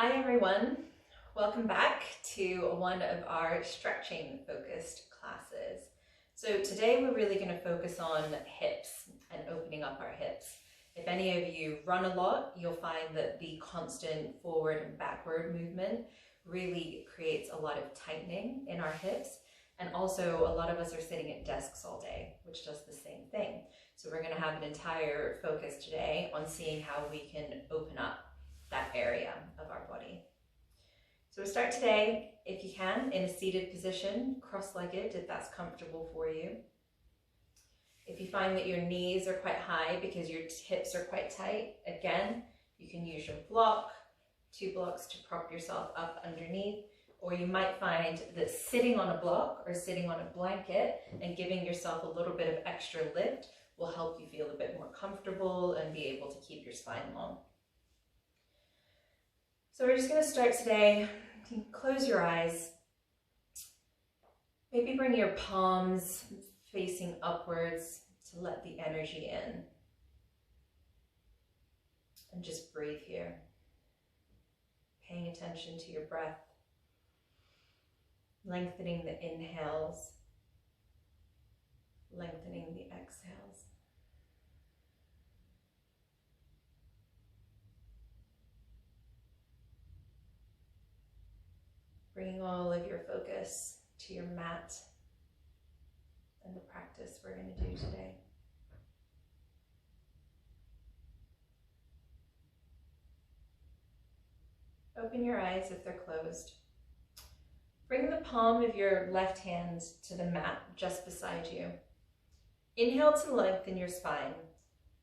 Hi everyone, welcome back to one of our stretching focused classes. So today we're really going to focus on hips and opening up our hips. If any of you run a lot, you'll find that the constant forward and backward movement really creates a lot of tightening in our hips. And also a lot of us are sitting at desks all day, which does the same thing. So we're going to have an entire focus today on seeing how we can open up that area of our body. So we'll start today, if you can, in a seated position, cross-legged if that's comfortable for you. If you find that your knees are quite high because your hips are quite tight, again, you can use your block, 2 blocks to prop yourself up underneath, or you might find that sitting on a block or sitting on a blanket and giving yourself a little bit of extra lift will help you feel a bit more comfortable and be able to keep your spine long. So we're just going to start today. You can close your eyes. Maybe bring your palms facing upwards to let the energy in. And just breathe here. Paying attention to your breath. Lengthening the inhales. Lengthening the exhales. Bringing all of your focus to your mat and the practice we're going to do today. Open your eyes if they're closed. Bring the palm of your left hand to the mat just beside you. Inhale to lengthen your spine.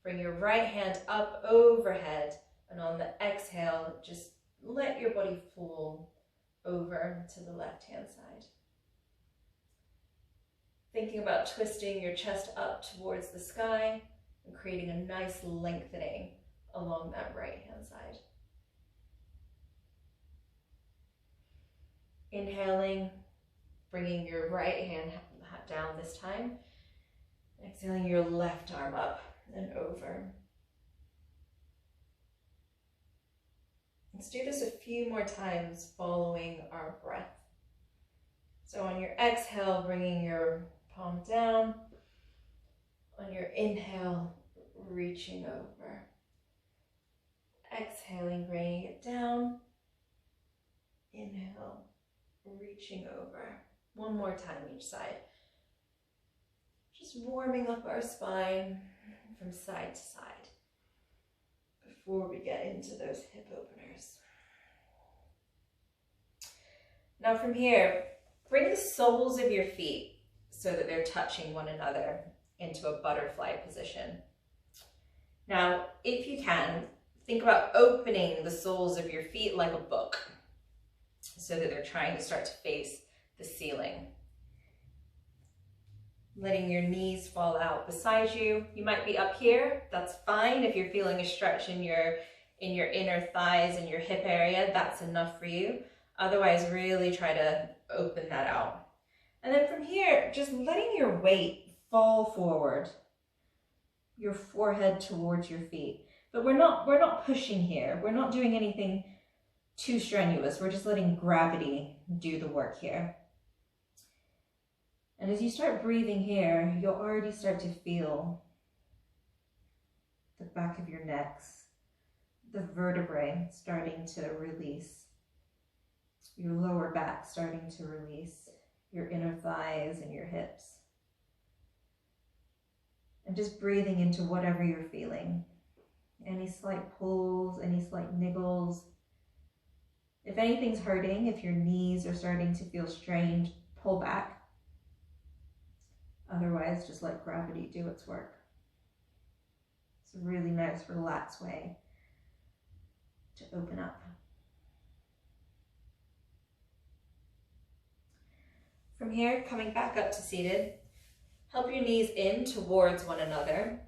Bring your right hand up overhead, and on the exhale, just let your body fall over to the left-hand side. Thinking about twisting your chest up towards the sky and creating a nice lengthening along that right-hand side. Inhaling, bringing your right hand down this time. Exhaling your left arm up and over. Let's do this a few more times following our breath. So on your exhale, bringing your palm down. On your inhale, reaching over. Exhaling, bringing it down. Inhale, reaching over. One more time each side. Just warming up our spine from side to side before we get into those hip openers. Now from here, bring the soles of your feet so that they're touching one another into a butterfly position. Now, if you can, think about opening the soles of your feet like a book so that they're trying to start to face the ceiling. Letting your knees fall out beside you. You might be up here, that's fine. If you're feeling a stretch in your inner thighs and your hip area, that's enough for you. Otherwise, really try to open that out. And then from here, just letting your weight fall forward, your forehead towards your feet. But we're not pushing here. We're not doing anything too strenuous. We're just letting gravity do the work here. And as you start breathing here, you'll already start to feel the back of your necks, the vertebrae starting to release, your lower back starting to release, your inner thighs and your hips. And just breathing into whatever you're feeling. Any slight pulls, any slight niggles. If anything's hurting, if your knees are starting to feel strained, pull back. Otherwise, just let gravity do its work. It's a really nice, relaxed way to open up. From here, coming back up to seated, help your knees in towards one another.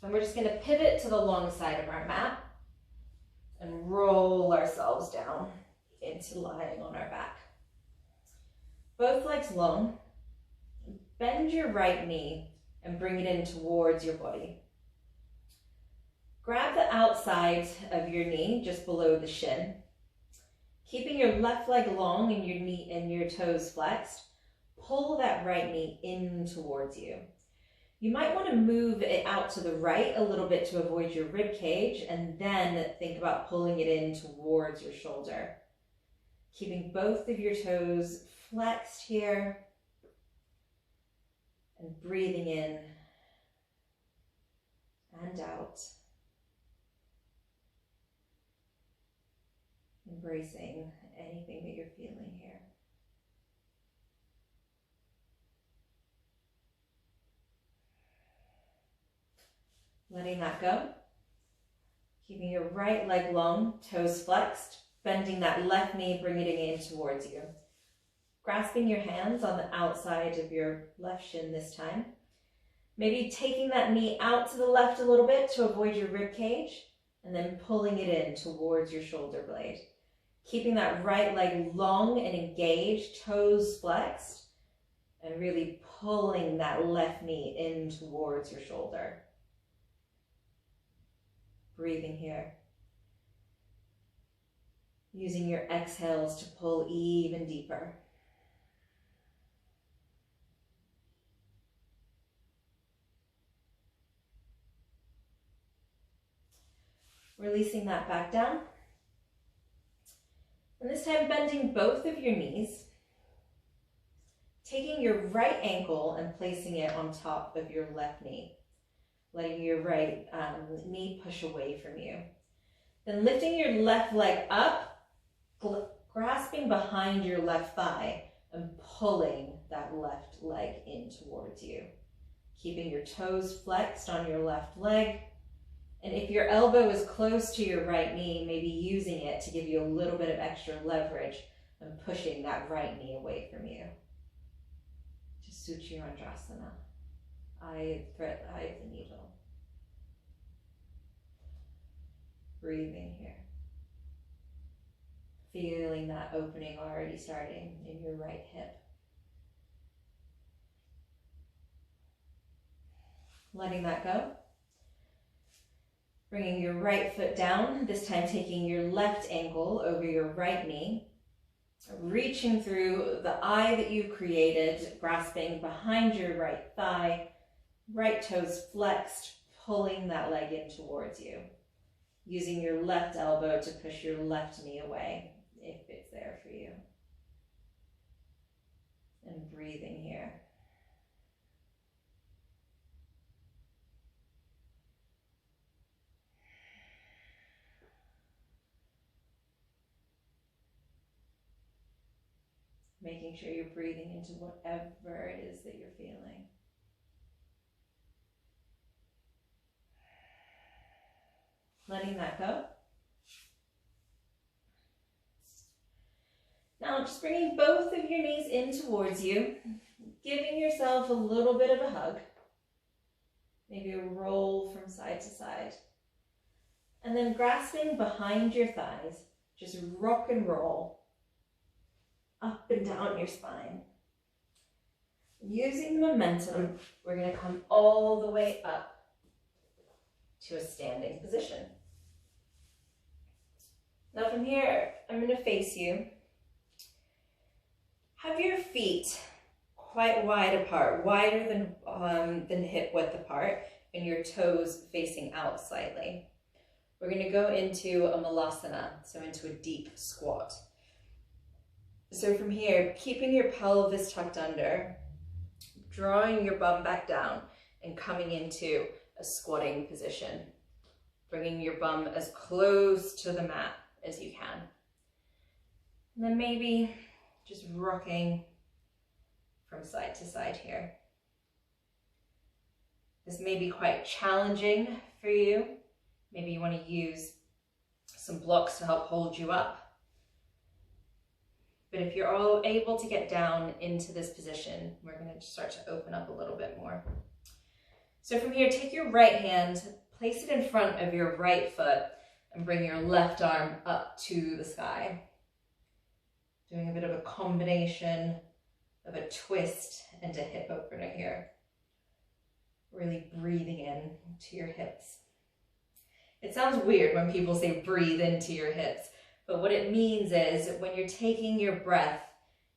And we're just going to pivot to the long side of our mat and roll ourselves down into lying on our back. Both legs long. Bend your right knee and bring it in towards your body. Grab the outside of your knee, just below the shin, Keeping your left leg long and your knee and your toes flexed, pull that right knee in towards you. You might want to move it out to the right a little bit to avoid your rib cage, and then think about pulling it in towards your shoulder. Keeping both of your toes flexed here and breathing in and out. Embracing anything that you're feeling here. Letting that go. Keeping your right leg long, toes flexed, bending that left knee, bringing it in towards you. Grasping your hands on the outside of your left shin this time. Maybe taking that knee out to the left a little bit to avoid your rib cage, and then pulling it in towards your shoulder blade. Keeping that right leg long and engaged, toes flexed, and really pulling that left knee in towards your shoulder. Breathing here. Using your exhales to pull even deeper. Releasing that back down. And this time bending both of your knees. Taking your right ankle and placing it on top of your left knee. Letting your right knee push away from you. Then lifting your left leg up, grasping behind your left thigh and pulling that left leg in towards you. Keeping your toes flexed on your left leg. And if your elbow is close to your right knee, maybe using it to give you a little bit of extra leverage and pushing that right knee away from you. To Suchirandrasana. Eye of thread, eye of the needle. Breathing here. Feeling that opening already starting in your right hip. Letting that go. Bringing your right foot down, this time taking your left ankle over your right knee. Reaching through the eye that you created, grasping behind your right thigh, right toes flexed, pulling that leg in towards you. Using your left elbow to push your left knee away, if it's there for you. And breathing here. Making sure you're breathing into whatever it is that you're feeling. Letting that go. Now just bringing both of your knees in towards you, giving yourself a little bit of a hug. Maybe a roll from side to side. And then grasping behind your thighs, just rock and roll up and down your spine. Using the momentum, we're going to come all the way up to a standing position. Now from here, I'm going to face you. Have your feet quite wide apart, wider than hip width apart, and your toes facing out slightly. We're going to go into a malasana, so into a deep squat. So from here, keeping your pelvis tucked under, drawing your bum back down and coming into a squatting position. Bringing your bum as close to the mat as you can. And then maybe just rocking from side to side here. This may be quite challenging for you. Maybe you want to use some blocks to help hold you up. But if you're all able to get down into this position, we're going to start to open up a little bit more. So from here, take your right hand, place it in front of your right foot, and bring your left arm up to the sky. Doing a bit of a combination of a twist and a hip opener here. Really breathing in to your hips. It sounds weird when people say breathe into your hips, But what it means is when you're taking your breath,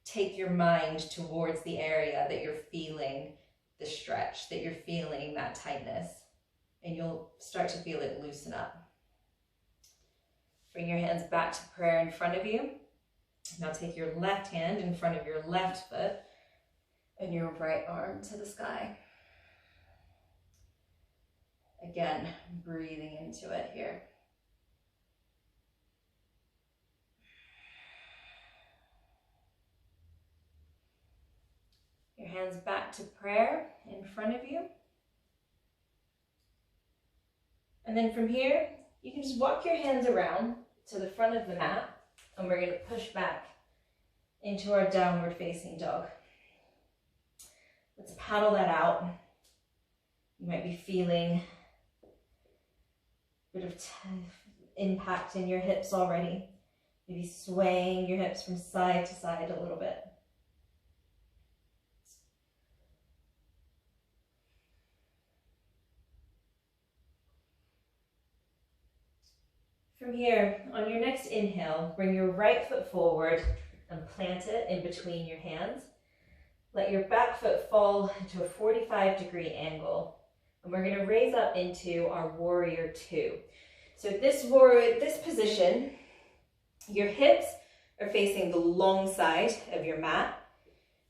take your mind towards the area that you're feeling the stretch, that you're feeling that tightness, and you'll start to feel it loosen up. Bring your hands back to prayer in front of you. Now take your left hand in front of your left foot and your right arm to the sky. Again, breathing into it here. Your hands back to prayer in front of you. And then from here, you can just walk your hands around to the front of the mat, and we're going to push back into our downward facing dog. Let's paddle that out. You might be feeling a bit of impact in your hips already. Maybe swaying your hips from side to side a little bit. From here, on your next inhale, bring your right foot forward and plant it in between your hands. Let your back foot fall into a 45-degree angle. And we're going to raise up into our warrior two. So this position, your hips are facing the long side of your mat.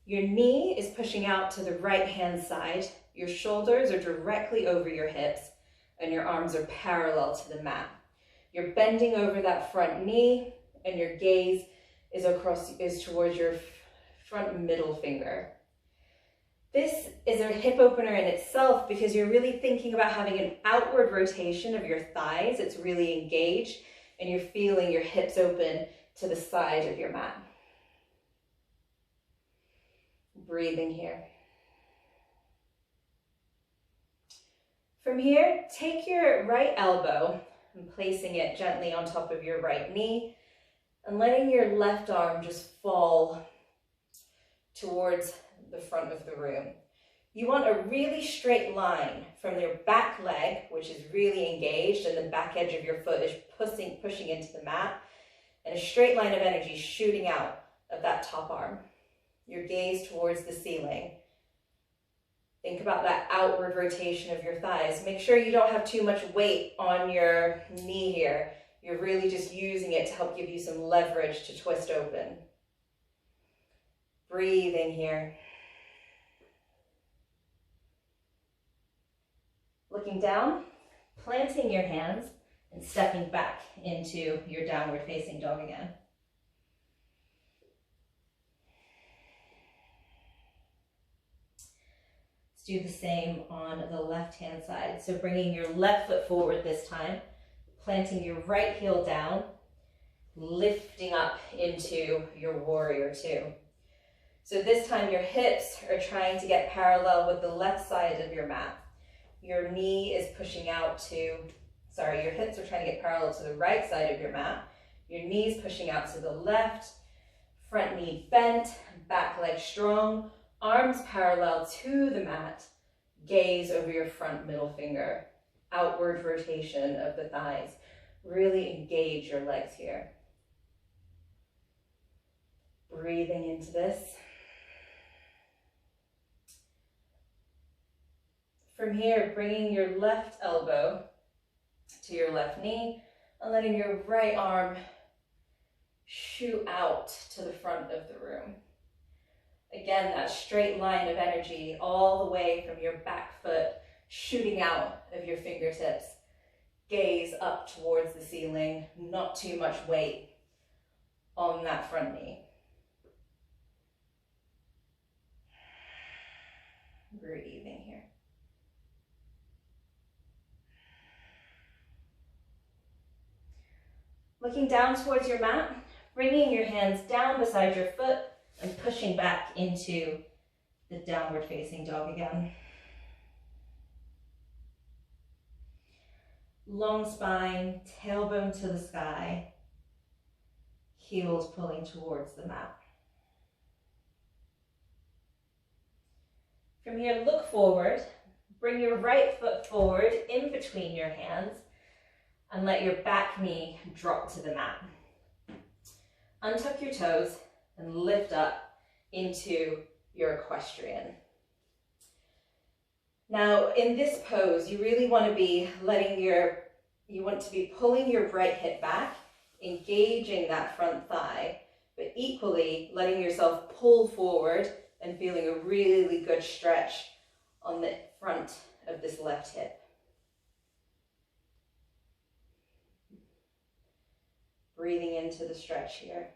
Your knee is pushing out to the right-hand side. Your shoulders are directly over your hips, and your arms are parallel to the mat. You're bending over that front knee, and your gaze is towards your front middle finger. This is a hip opener in itself because you're really thinking about having an outward rotation of your thighs. It's really engaged, and you're feeling your hips open to the side of your mat. Breathing here. From here, take your right elbow and placing it gently on top of your right knee and letting your left arm just fall towards the front of the room. You want a really straight line from your back leg, which is really engaged, and the back edge of your foot is pushing into the mat, and a straight line of energy shooting out of that top arm. Your gaze towards the ceiling. Think about that outward rotation of your thighs. Make sure you don't have too much weight on your knee here. You're really just using it to help give you some leverage to twist open. Breathing here. Looking down, planting your hands and stepping back into your downward facing dog again. Let's do the same on the left-hand side. So bringing your left foot forward this time, planting your right heel down, lifting up into your warrior two. So this time your hips are trying to get parallel with the left side of your mat. Your knee is pushing out to, your hips are trying to get parallel to the right side of your mat. Your knee's pushing out to the left, front knee bent, back leg strong, arms parallel to the mat, gaze over your front middle finger, outward rotation of the thighs. Really engage your legs here. Breathing into this. From here, bringing your left elbow to your left knee and letting your right arm shoot out to the front of the room. Again, that straight line of energy all the way from your back foot shooting out of your fingertips. Gaze up towards the ceiling, not too much weight on that front knee. Breathing here. Looking down towards your mat, bringing your hands down beside your foot and pushing back into the downward facing dog again. Long spine, tailbone to the sky, heels pulling towards the mat. From here, look forward, bring your right foot forward in between your hands and let your back knee drop to the mat. Untuck your toes and lift up into your equestrian. Now, in this pose, you really want to be pulling your right hip back, engaging that front thigh, but equally letting yourself pull forward and feeling a really good stretch on the front of this left hip. Breathing into the stretch here.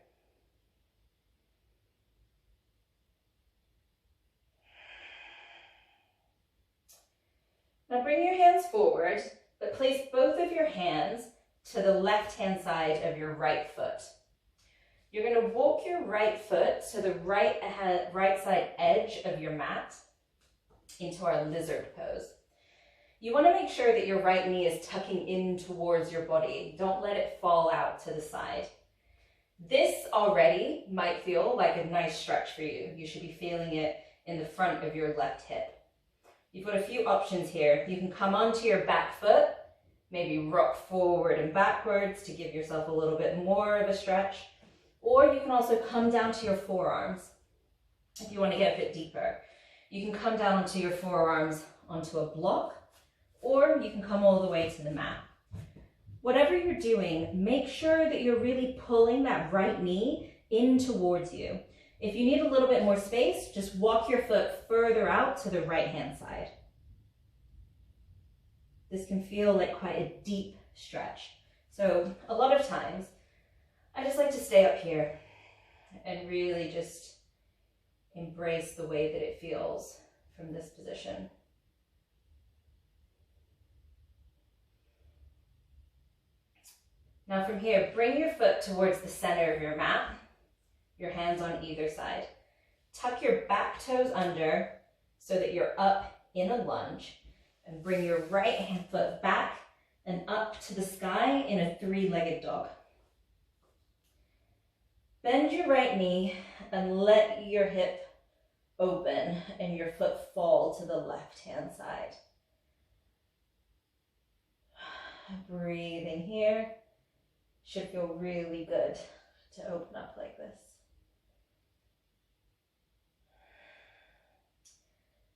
Now bring your hands forward, but place both of your hands to the left-hand side of your right foot. You're going to walk your right foot to the right side edge of your mat into our lizard pose. You want to make sure that your right knee is tucking in towards your body. Don't let it fall out to the side. This already might feel like a nice stretch for you. You should be feeling it in the front of your left hip. You've got a few options here. You can come onto your back foot, maybe rock forward and backwards to give yourself a little bit more of a stretch. Or you can also come down to your forearms if you want to get a bit deeper. You can come down onto your forearms onto a block, or you can come all the way to the mat. Whatever you're doing, make sure that you're really pulling that right knee in towards you. If you need a little bit more space, just walk your foot further out to the right-hand side. This can feel like quite a deep stretch. So a lot of times, I just like to stay up here and really just embrace the way that it feels from this position. Now from here, bring your foot towards the center of your mat, your hands on either side. Tuck your back toes under so that you're up in a lunge, and bring your right hand foot back and up to the sky in a three-legged dog. Bend your right knee and let your hip open and your foot fall to the left-hand side. Breathing here. Should feel really good to open up like this.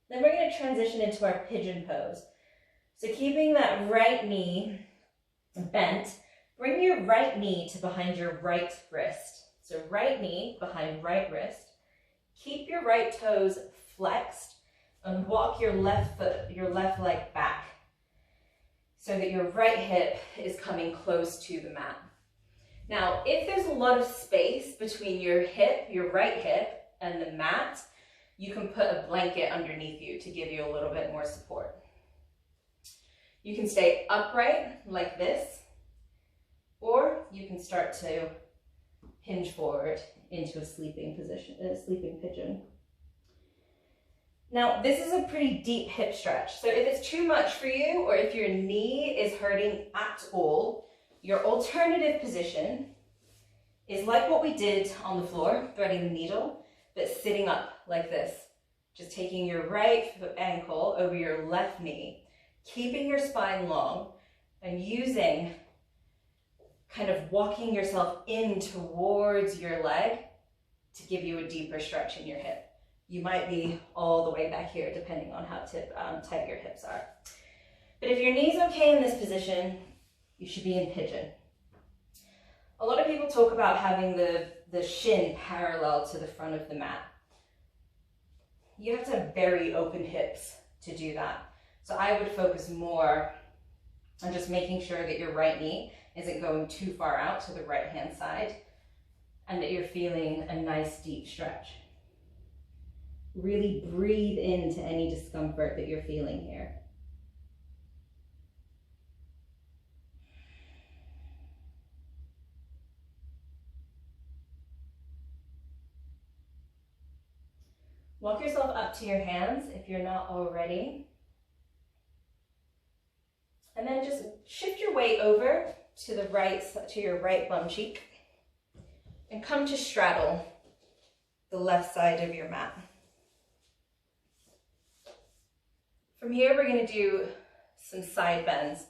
Then we're going to transition into our pigeon pose. So keeping that right knee bent, bring your right knee to behind your right wrist. So right knee behind right wrist. Keep your right toes flexed and walk your left leg back so that your right hip is coming close to the mat. Now, if there's a lot of space between your right hip and the mat, you can put a blanket underneath you to give you a little bit more support. You can stay upright like this, or you can start to hinge forward into a sleeping position, a sleeping pigeon. Now, this is a pretty deep hip stretch. So if it's too much for you, or if your knee is hurting at all, your alternative position is like what we did on the floor, threading the needle, but sitting up like this. Just taking your right ankle over your left knee, keeping your spine long, and using, kind of walking yourself in towards your leg to give you a deeper stretch in your hip. You might be all the way back here, depending on how tight your hips are. But if your knee's okay in this position, you should be in pigeon. A lot of people talk about having the shin parallel to the front of the mat. You have to have very open hips to do that. So I would focus more on just making sure that your right knee isn't going too far out to the right-hand side and that you're feeling a nice deep stretch. Really breathe into any discomfort that you're feeling here. Walk yourself up to your hands if you're not already. And then just shift your weight over to the right, to your right bum cheek, and come to straddle the left side of your mat. From here, we're going to do some side bends.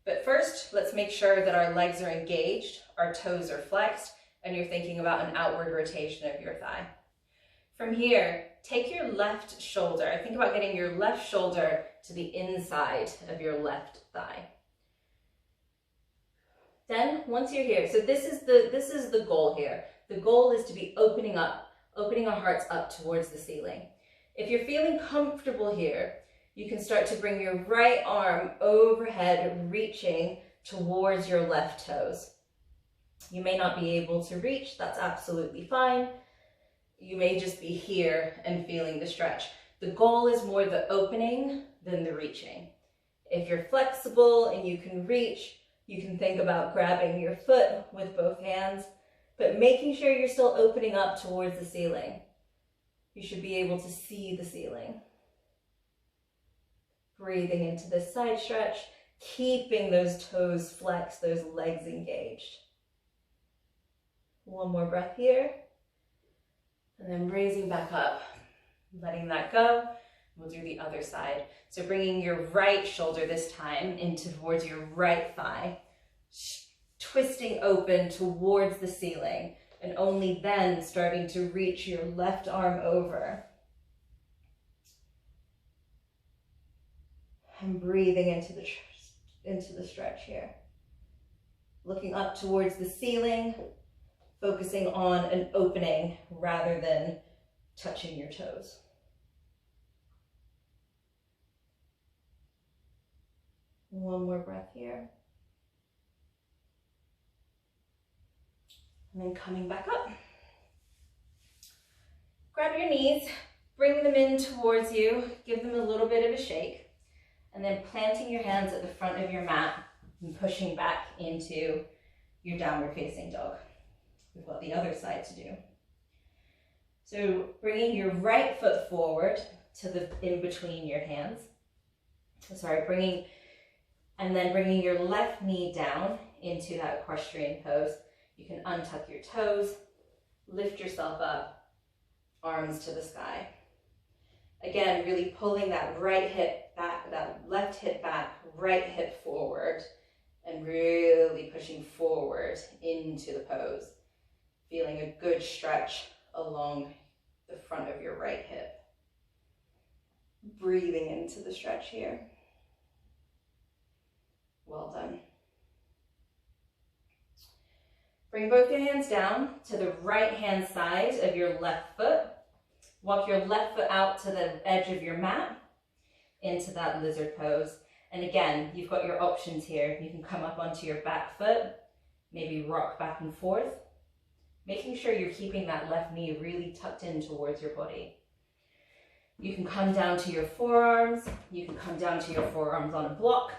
But first, let's make sure that our legs are engaged, our toes are flexed, and you're thinking about an outward rotation of your thigh. From here, take your left shoulder. Think about getting your left shoulder to the inside of your left thigh. Then, once you're here, so this is the goal here. The goal is to be opening our hearts up towards the ceiling. If you're feeling comfortable here, you can start to bring your right arm overhead, reaching towards your left toes. You may not be able to reach, that's absolutely fine. You may just be here and feeling the stretch. The goal is more the opening than the reaching. If you're flexible and you can reach, you can think about grabbing your foot with both hands, but making sure you're still opening up towards the ceiling. You should be able to see the ceiling. Breathing into this side stretch, keeping those toes flexed, those legs engaged. One more breath here, and then raising back up, letting that go. We'll do the other side. So bringing your right shoulder this time in towards your right thigh, twisting open towards the ceiling, and only then starting to reach your left arm over. And breathing into the stretch here. Looking up towards the ceiling, focusing on an opening rather than touching your toes. One more breath here. And then coming back up. Grab your knees, bring them in towards you, give them a little bit of a shake, and then planting your hands at the front of your mat and pushing back into your downward facing dog. We've got the other side to do. So bringing your right foot forward to the in between your hands. And then bringing your left knee down into that equestrian pose. You can untuck your toes, lift yourself up, arms to the sky. Again, really pulling that right hip back, that left hip back, right hip forward, and really pushing forward into the pose. Feeling a good stretch along the front of your right hip. Breathing into the stretch here. Well done. Bring both your hands down to the right hand side of your left foot. Walk your left foot out to the edge of your mat into that lizard pose. And again, you've got your options here. You can come up onto your back foot, maybe rock back and forth, making sure you're keeping that left knee really tucked in towards your body. You can come down to your forearms. You can come down to your forearms on a block.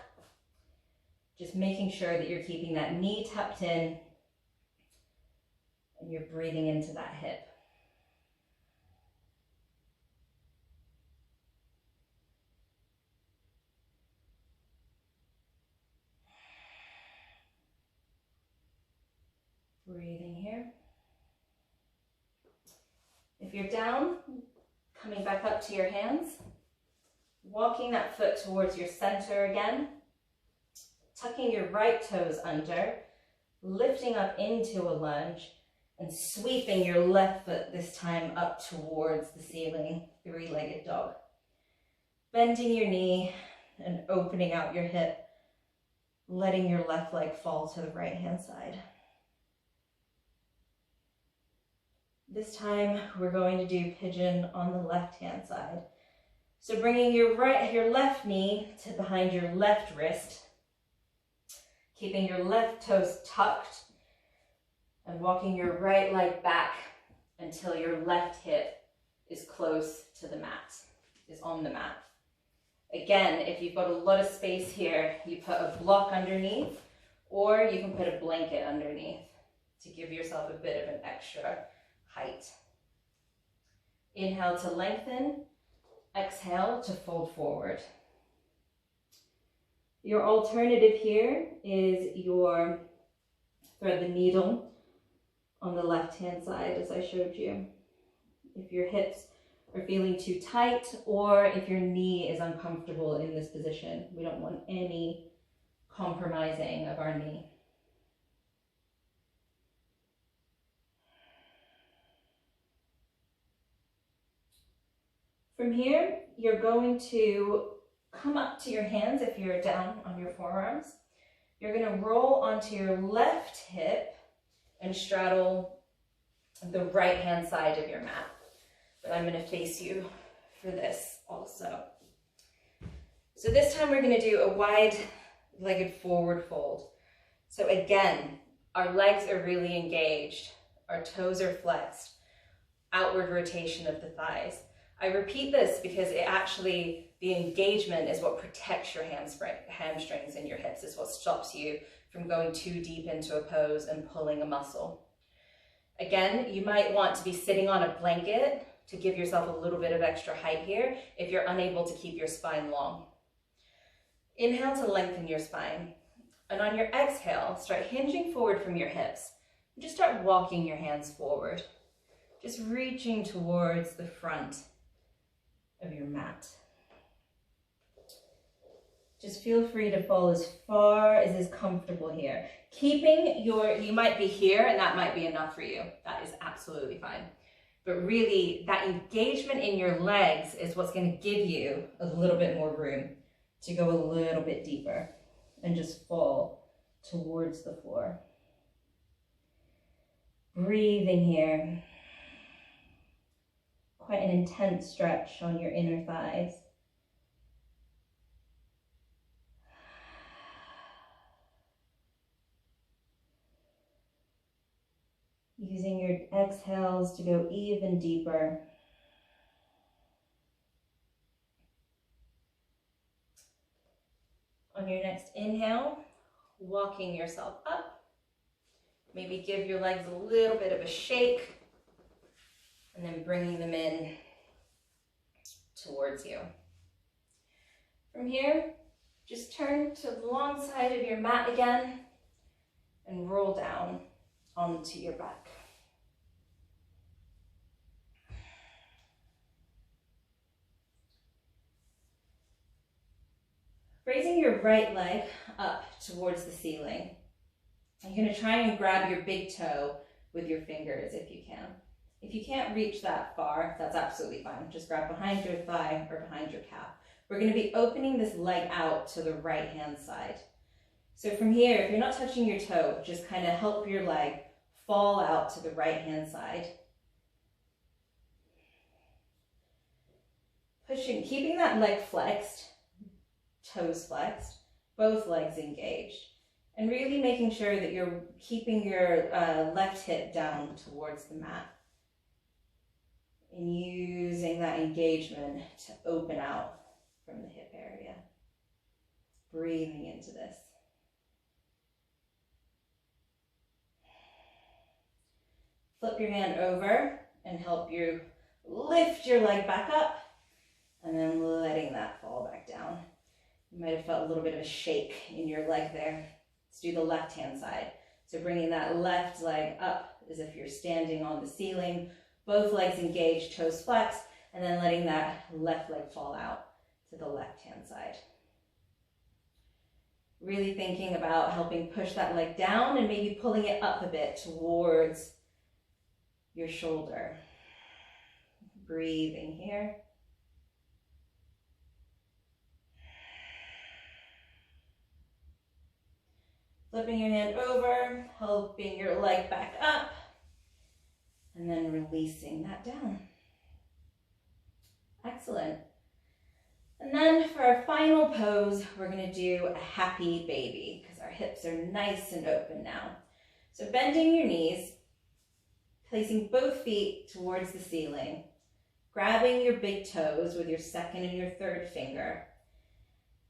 Just making sure that you're keeping that knee tucked in and you're breathing into that hip. Breathing here. If you're down, coming back up to your hands, walking that foot towards your center again, tucking your right toes under, lifting up into a lunge, and sweeping your left foot this time up towards the ceiling, three-legged dog. Bending your knee and opening out your hip, letting your left leg fall to the right-hand side. This time, we're going to do pigeon on the left-hand side. So bringing your left knee to behind your left wrist, keeping your left toes tucked, and walking your right leg back until your left hip is close to the mat, is on the mat. Again, if you've got a lot of space here, you put a block underneath, or you can put a blanket underneath to give yourself a bit of an extra height. Inhale to lengthen, exhale to fold forward. Your alternative here is your thread the needle on the left-hand side, as I showed you. If your hips are feeling too tight, or if your knee is uncomfortable in this position, we don't want any compromising of our knee. From here, you're going to come up to your hands if you're down on your forearms. You're going to roll onto your left hip and straddle the right hand side of your mat. But I'm going to face you for this also. So this time we're going to do a wide-legged forward fold. So again, our legs are really engaged, our toes are flexed, outward rotation of the thighs. I repeat this because the engagement is what protects your hamstrings and your hips. It's what stops you from going too deep into a pose and pulling a muscle. Again, you might want to be sitting on a blanket to give yourself a little bit of extra height here if you're unable to keep your spine long. Inhale to lengthen your spine. And on your exhale, start hinging forward from your hips. And just start walking your hands forward. Just reaching towards the front of your mat. Just feel free to fall as far as is comfortable here. You might be here and that might be enough for you. That is absolutely fine. But really, that engagement in your legs is what's going to give you a little bit more room to go a little bit deeper and just fall towards the floor. Breathing here. Quite an intense stretch on your inner thighs. Using your exhales to go even deeper. On your next inhale, walking yourself up. Maybe give your legs a little bit of a shake and then bringing them in towards you. From here, just turn to the long side of your mat again and roll down onto your back. Raising your right leg up towards the ceiling. You're going to try and grab your big toe with your fingers if you can. If you can't reach that far, that's absolutely fine. Just grab behind your thigh or behind your calf. We're going to be opening this leg out to the right hand side. So from here, if you're not touching your toe, just kind of help your leg fall out to the right hand side. Pushing, keeping that leg flexed, toes flexed, both legs engaged, and really making sure that you're keeping your left hip down towards the mat. And using that engagement to open out from the hip area. Breathing into this. Flip your hand over and help you lift your leg back up and then letting that fall back down. You might have felt a little bit of a shake in your leg there. Let's do the left hand side. So bringing that left leg up as if you're standing on the ceiling, both legs engaged, toes flexed, and then letting that left leg fall out to the left hand side. Really thinking about helping push that leg down and maybe pulling it up a bit towards your shoulder. Breathing here. Flipping your hand over, helping your leg back up, and then releasing that down. Excellent. And then for our final pose, we're going to do a happy baby because our hips are nice and open now. So bending your knees, placing both feet towards the ceiling, grabbing your big toes with your second and your third finger,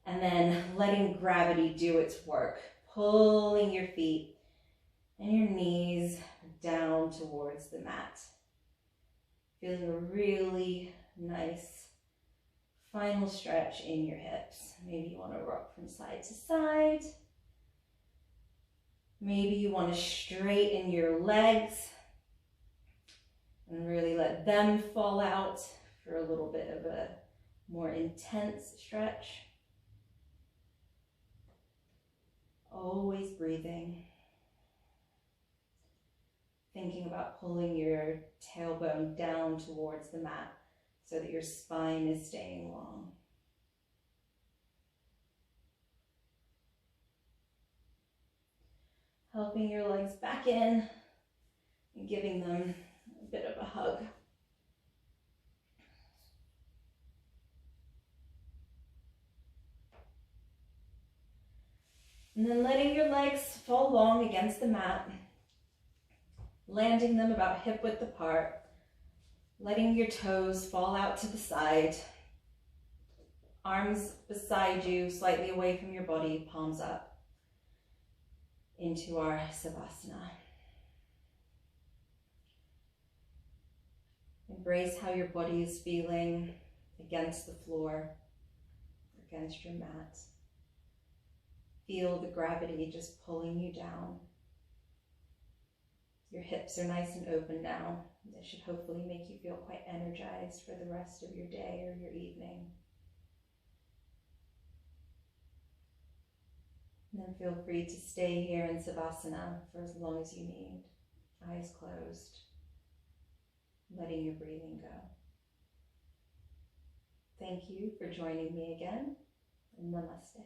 and then letting gravity do its work, pulling your feet and your knees down towards the mat. Feeling a really nice final stretch in your hips. Maybe you want to rock from side to side. Maybe you want to straighten your legs and really let them fall out for a little bit of a more intense stretch. Always breathing. Thinking about pulling your tailbone down towards the mat so that your spine is staying long. Helping your legs back in and giving them a bit of a hug. And then letting your legs fall long against the mat, landing them about hip width apart, letting your toes fall out to the side, arms beside you, slightly away from your body, palms up into our Savasana. Embrace how your body is feeling against the floor, against your mat. Feel the gravity just pulling you down. Your hips are nice and open now. This should hopefully make you feel quite energized for the rest of your day or your evening. And then feel free to stay here in Savasana for as long as you need. Eyes closed, letting your breathing go. Thank you for joining me again, and namaste.